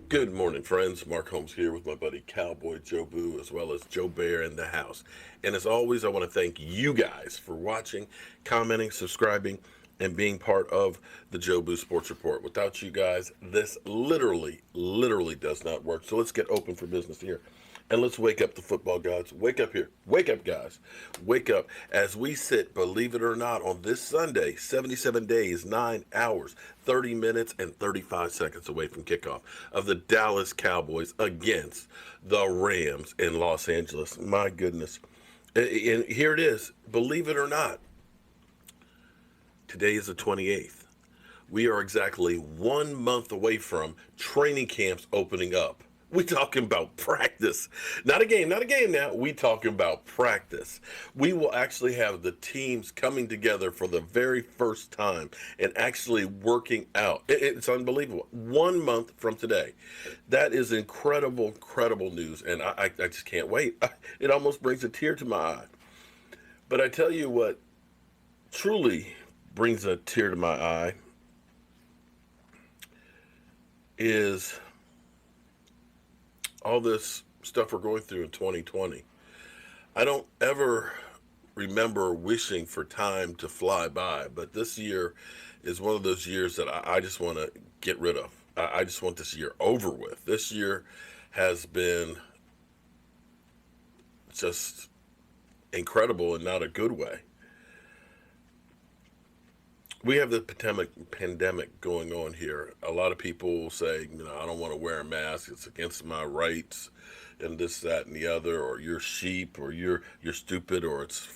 Good morning, friends. Mark Holmes here with my buddy Cowboy Joe Boo, as well as Joe Bear in the house. And as always, I want to thank you guys for watching, commenting, subscribing, and being part of the Joe Boo Sports Report. Without you guys, this literally does not work. So let's get open for business here. And let's wake up the football gods. Wake up here. Wake up, guys. Wake up as we sit, believe it or not, on this Sunday, 77 days, 9 hours, 30 minutes, and 35 seconds away from kickoff of the Dallas Cowboys against the Rams in Los Angeles. My goodness. And here it is. Believe it or not, today is the 28th. We are exactly 1 month away from training camps opening up. We talking about practice, not a game now. We talking about practice. We will actually have the teams coming together for the very first time and actually working out. It's unbelievable. 1 month from today. That is incredible news, and I just can't wait. It almost brings a tear to my eye. But I tell you what truly brings a tear to my eye is all this stuff we're going through in 2020. I don't ever remember wishing for time to fly by, but this year is one of those years that I just want to get rid of. I just want this year over with. This year has been just incredible in not a good way. We have the pandemic going on here. A lot of people will say, I don't want to wear a mask. It's against my rights, and this, that, and the other. Or you're sheep, or you're stupid, or it's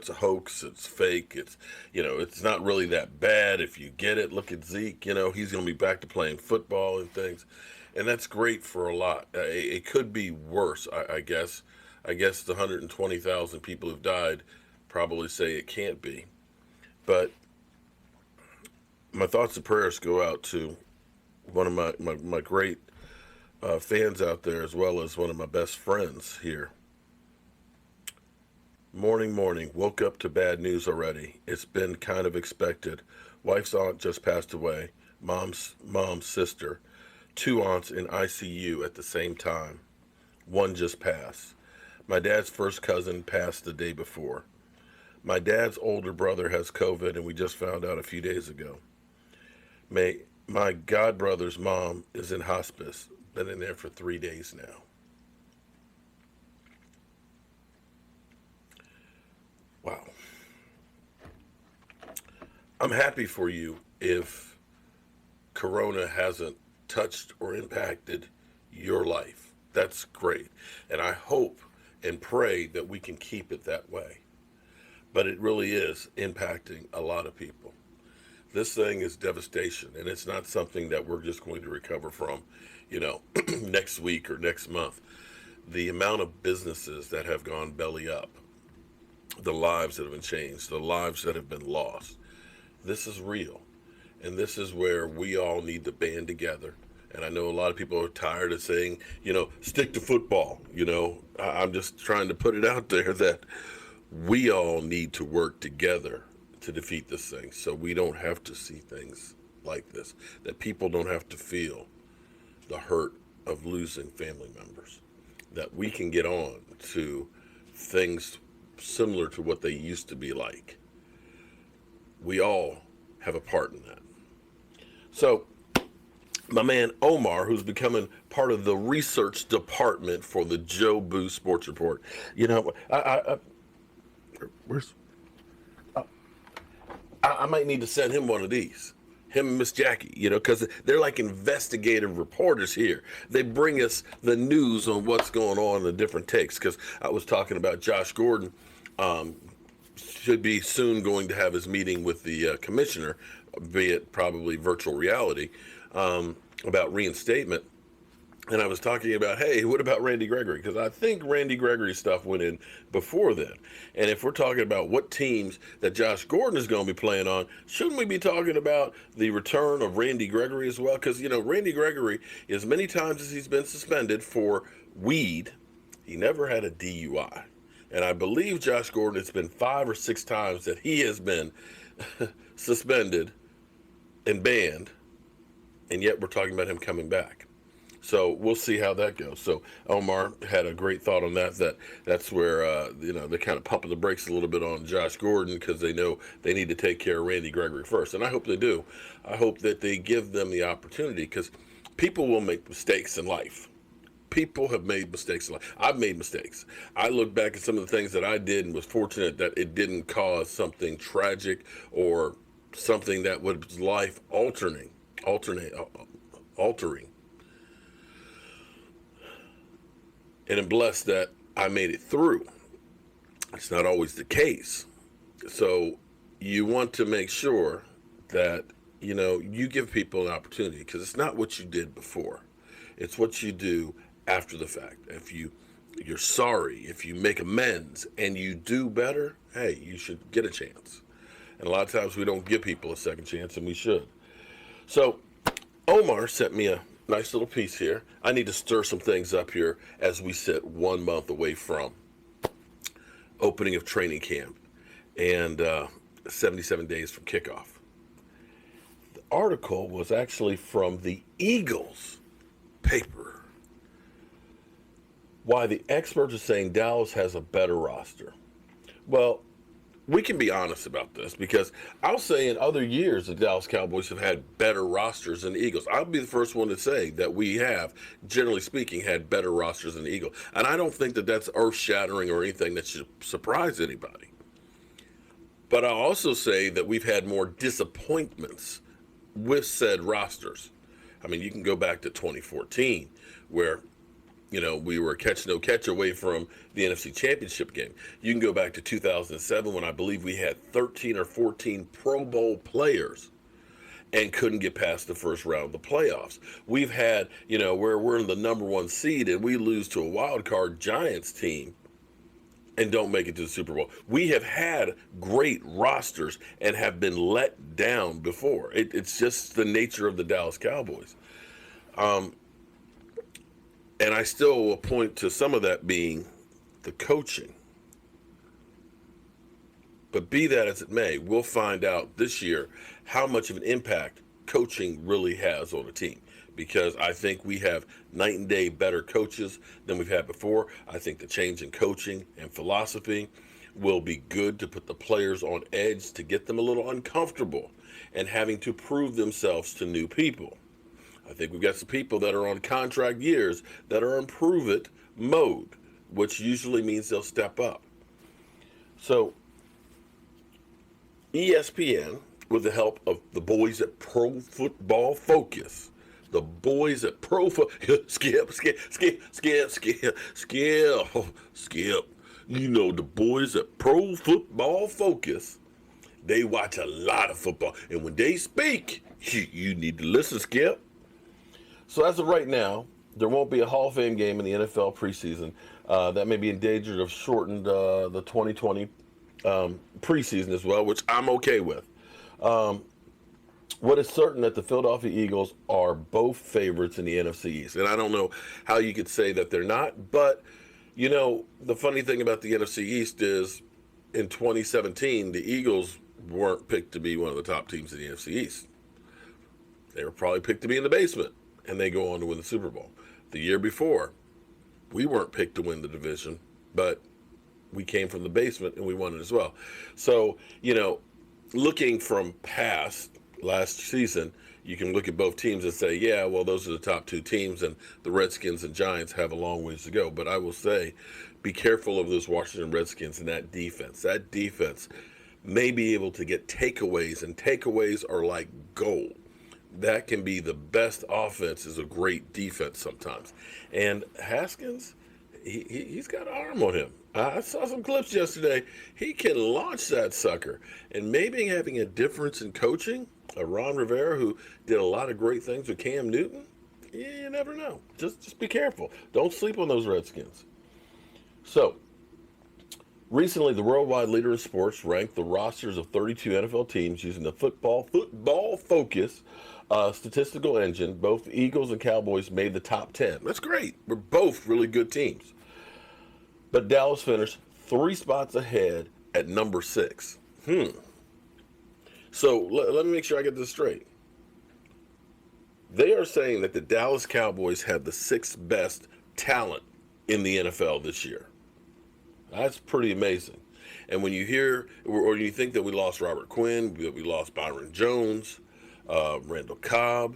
a hoax. It's fake. It's not really that bad if you get it. Look at Zeke. He's going to be back to playing football and things, and that's great for a lot. It could be worse, I guess. I guess the 120,000 people who've died probably say it can't be, but my thoughts and prayers go out to one of my great fans out there, as well as one of my best friends here. Morning, woke up to bad news already. It's been kind of expected. Wife's aunt just passed away. Mom's sister. 2 aunts in ICU at the same time. One just passed. My dad's first cousin passed the day before. My dad's older brother has COVID, and we just found out a few days ago. My godbrother's mom is in hospice. Been in there for 3 days now. Wow. I'm happy for you if Corona hasn't touched or impacted your life. That's great. And I hope and pray that we can keep it that way. But it really is impacting a lot of people. This thing is devastation, and it's not something that we're just going to recover from, next week or next month. The amount of businesses that have gone belly up, the lives that have been changed, the lives that have been lost, this is real. And this is where we all need to band together. And I know a lot of people are tired of saying, stick to football. I'm just trying to put it out there that we all need to work together to defeat this thing, so we don't have to see things like this, that people don't have to feel the hurt of losing family members, that we can get on to things similar to what they used to be like. We all have a part in that. So my man Omar, who's becoming part of the research department for the Joe Boo Sports Report, I might need to send him one of these. Him and Miss Jackie, because they're like investigative reporters here. They bring us the news on what's going on in the different takes. Because I was talking about Josh Gordon, should be soon going to have his meeting with the commissioner, be it probably virtual reality, about reinstatement. And I was talking about, hey, what about Randy Gregory? Because I think Randy Gregory's stuff went in before then. And if we're talking about what teams that Josh Gordon is going to be playing on, shouldn't we be talking about the return of Randy Gregory as well? Because, Randy Gregory, as many times as he's been suspended for weed, he never had a DUI. And I believe Josh Gordon, it's been 5 or 6 times that he has been suspended and banned, and yet we're talking about him coming back. So we'll see how that goes. So Omar had a great thought on that. That's where they're kind of pumping the brakes a little bit on Josh Gordon because they know they need to take care of Randy Gregory first, and I hope they do. I hope that they give them the opportunity because people will make mistakes in life. People have made mistakes in life. I've made mistakes. I look back at some of the things that I did and was fortunate that it didn't cause something tragic or something that was life altering. And I'm blessed that I made it through. It's not always the case. So you want to make sure that, you give people an opportunity because it's not what you did before. It's what you do after the fact. If you're sorry, if you make amends and you do better, hey, you should get a chance. And a lot of times we don't give people a second chance, and we should. So Omar sent me a nice little piece here. I need to stir some things up here as we sit 1 month away from opening of training camp and 77 days from kickoff. The article was actually from the Eagles paper. Why the experts are saying Dallas has a better roster. Well, we can be honest about this because I'll say in other years the Dallas Cowboys have had better rosters than the Eagles. I'll be the first one to say that we have, generally speaking, had better rosters than the Eagles. And I don't think that that's earth-shattering or anything that should surprise anybody. But I'll also say that we've had more disappointments with said rosters. I mean, you can go back to 2014 where we were catch no catch away from the NFC Championship game. You can go back to 2007 when I believe we had 13 or 14 Pro Bowl players and couldn't get past the first round of the playoffs. We've had, where we're in the number one seed and we lose to a wild card Giants team and don't make it to the Super Bowl. We have had great rosters and have been let down before. It's just the nature of the Dallas Cowboys. And I still will point to some of that being the coaching. But be that as it may, we'll find out this year how much of an impact coaching really has on a team. Because I think we have night and day better coaches than we've had before. I think the change in coaching and philosophy will be good to put the players on edge, to get them a little uncomfortable and having to prove themselves to new people. I think we've got some people that are on contract years that are in prove-it mode, which usually means they'll step up. So ESPN, with the help of the boys at Pro Football Focus, the boys at Skip. The boys at Pro Football Focus, they watch a lot of football. And when they speak, you need to listen, Skip. So as of right now, there won't be a Hall of Fame game in the NFL preseason. That may be endangered of shortened the 2020 preseason as well, which I'm okay with. What is certain that the Philadelphia Eagles are both favorites in the NFC East. And I don't know how you could say that they're not, but, the funny thing about the NFC East is in 2017, the Eagles weren't picked to be one of the top teams in the NFC East. They were probably picked to be in the basement, and they go on to win the Super Bowl. The year before, we weren't picked to win the division, but we came from the basement and we won it as well. So, looking from past last season, you can look at both teams and say, yeah, well, those are the top two teams, and the Redskins and Giants have a long ways to go. But I will say, be careful of those Washington Redskins and that defense. That defense may be able to get takeaways, and takeaways are like gold. That can be the best offense is a great defense sometimes. And Haskins, he's got an arm on him. I saw some clips yesterday. He can launch that sucker. And maybe having a difference in coaching, Ron Rivera, who did a lot of great things with Cam Newton, you never know. Just be careful. Don't sleep on those Redskins. So, recently, the worldwide leader in sports ranked the rosters of 32 NFL teams using the football focus statistical engine. Both the Eagles and Cowboys made the top 10. That's great. We're both really good teams. But Dallas finished 3 spots ahead at number 6. So let me make sure I get this straight. They are saying that the Dallas Cowboys have the sixth best talent in the NFL this year. That's pretty amazing. And when you hear, or you think that we lost Robert Quinn, that we lost Byron Jones, Randall Cobb,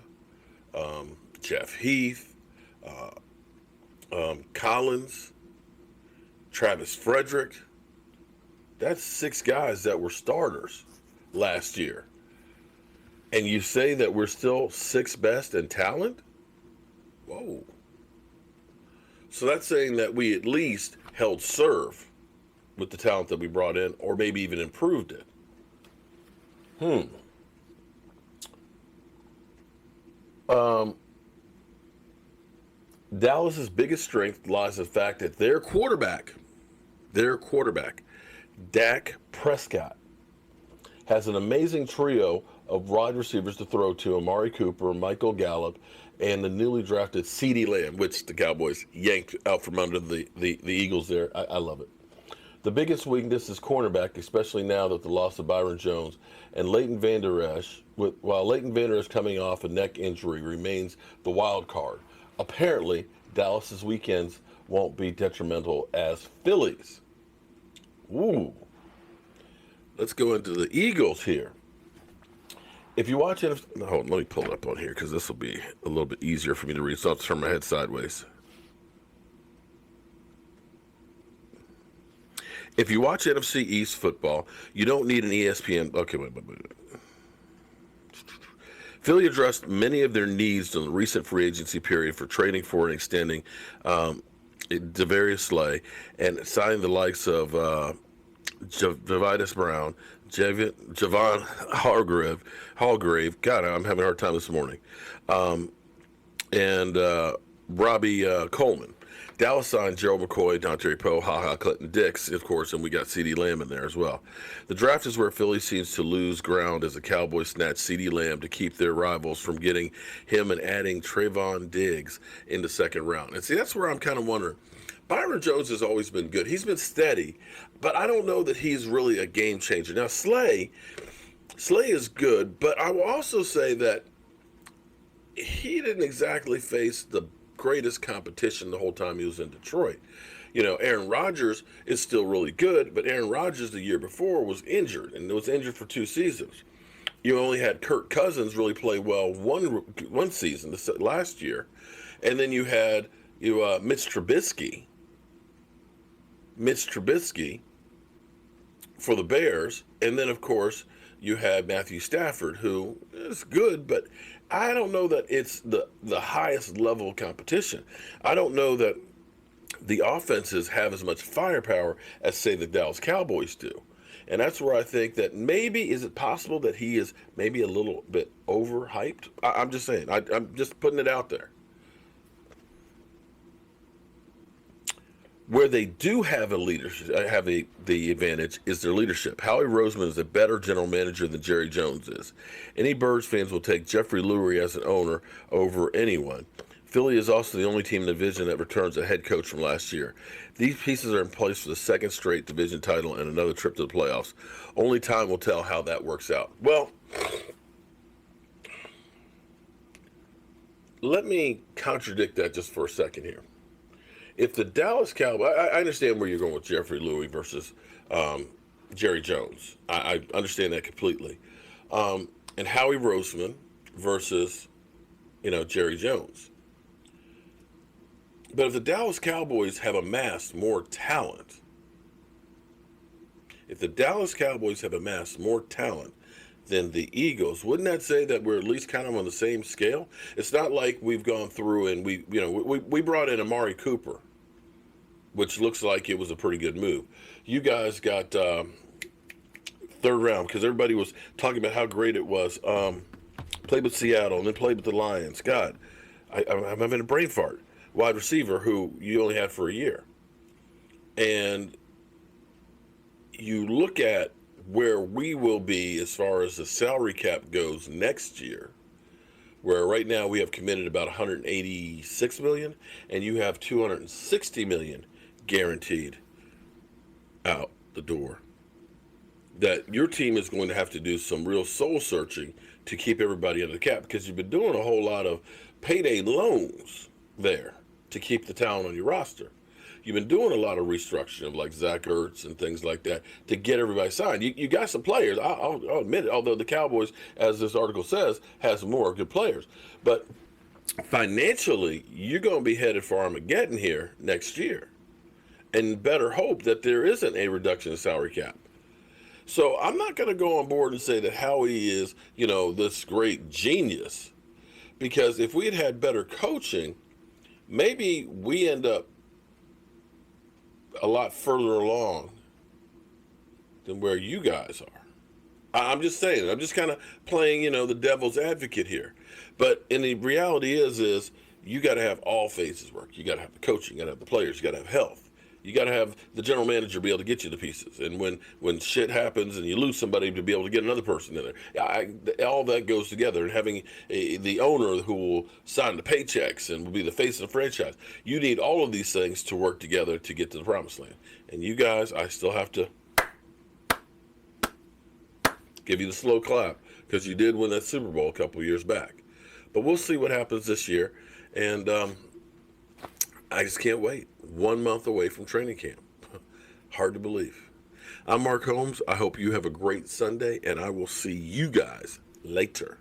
Jeff Heath, Collins, Travis Frederick, that's six guys that were starters last year. And you say that we're still sixth best in talent? Whoa. So that's saying that we at least held serve with the talent that we brought in, or maybe even improved it. Dallas's biggest strength lies in the fact that their quarterback, Dak Prescott, has an amazing trio of wide receivers to throw to: Amari Cooper, Michael Gallup, and the newly drafted CeeDee Lamb, which the Cowboys yanked out from under the Eagles there. I love it. The biggest weakness is cornerback, especially now that the loss of Byron Jones and Leighton Vander Esch, while Leighton Vander Esch coming off a neck injury remains the wild card. Apparently, Dallas's weekends won't be detrimental as Phillies. Ooh. Let's go into the Eagles here. If you watch it, hold on, let me pull it up on here because this will be a little bit easier for me to read. So I'll turn my head sideways. If you watch NFC East football, you don't need an ESPN. Okay, wait. Philly addressed many of their needs in the recent free agency period for trading for and extending Devarius Slay and signing the likes of Javitus Brown, Javon Hargrave. God, I'm having a hard time this morning. And Robbie Coleman. Dallas signed Gerald McCoy, Dante Poe, HaHa Clinton Dix, of course, and we got CeeDee Lamb in there as well. The draft is where Philly seems to lose ground as the Cowboys snatch CeeDee Lamb to keep their rivals from getting him and adding Trayvon Diggs in the second round. And see, that's where I'm kind of wondering. Byron Jones has always been good. He's been steady, but I don't know that he's really a game changer. Now, Slay is good, but I will also say that he didn't exactly face the greatest competition the whole time he was in Detroit. You know, Aaron Rodgers is still really good, but Aaron Rodgers the year before was injured, and was injured for 2 seasons. You only had Kirk Cousins really play well one season last year, and then you had Mitch Trubisky for the Bears, and then of course you had Matthew Stafford, who is good, but I don't know that it's the highest level of competition. I don't know that the offenses have as much firepower as, say, the Dallas Cowboys do. And that's where I think that maybe, is it possible that he is maybe a little bit overhyped? I'm just saying. I'm just putting it out there. Where they do have the advantage is their leadership. Howie Roseman is a better general manager than Jerry Jones is. Any Birds fans will take Jeffrey Lurie as an owner over anyone. Philly is also the only team in the division that returns a head coach from last year. These pieces are in place for the second straight division title and another trip to the playoffs. Only time will tell how that works out. Well, let me contradict that just for a second here. If the Dallas Cowboys, I understand where you're going with Jeffrey Lurie versus Jerry Jones. I understand that completely. And Howie Roseman versus, Jerry Jones. But if the Dallas Cowboys have amassed more talent, than the Eagles, wouldn't that say that we're at least kind of on the same scale? It's not like we've gone through and we brought in Amari Cooper, which looks like it was a pretty good move. You guys got third round because everybody was talking about how great it was. Played with Seattle and then played with the Lions. God, I'm having a brain fart. Wide receiver who you only had for a year. And you look at where we will be as far as the salary cap goes next year, where right now we have committed about $186 million, and you have $260 million guaranteed out the door. that your team is going to have to do some real soul searching to keep everybody under the cap, because you've been doing a whole lot of payday loans there to keep the talent on your roster. You've been doing a lot of restructuring of like Zach Ertz and things like that to get everybody signed. You got some players, I'll admit it, although the Cowboys, as this article says, has more good players. But financially, you're going to be headed for Armageddon here next year. And better hope that there isn't a reduction in salary cap. So I'm not going to go on board and say that Howie is, this great genius. Because if we had had better coaching, maybe we end up a lot further along than where you guys are. I'm just saying, I'm just kind of playing, the devil's advocate here. But in the reality is you got to have all phases work. You got to have the coaching, you got to have the players, you got to have health. You got to have the general manager be able to get you the pieces. And when shit happens and you lose somebody, to be able to get another person in there. All that goes together. And having the owner who will sign the paychecks and will be the face of the franchise. You need all of these things to work together to get to the promised land. And you guys, I still have to give you the slow clap, because you did win that Super Bowl a couple years back. But we'll see what happens this year. And I just can't wait. 1 month away from training camp. Hard to believe. I'm Mark Holmes. I hope you have a great Sunday, and I will see you guys later.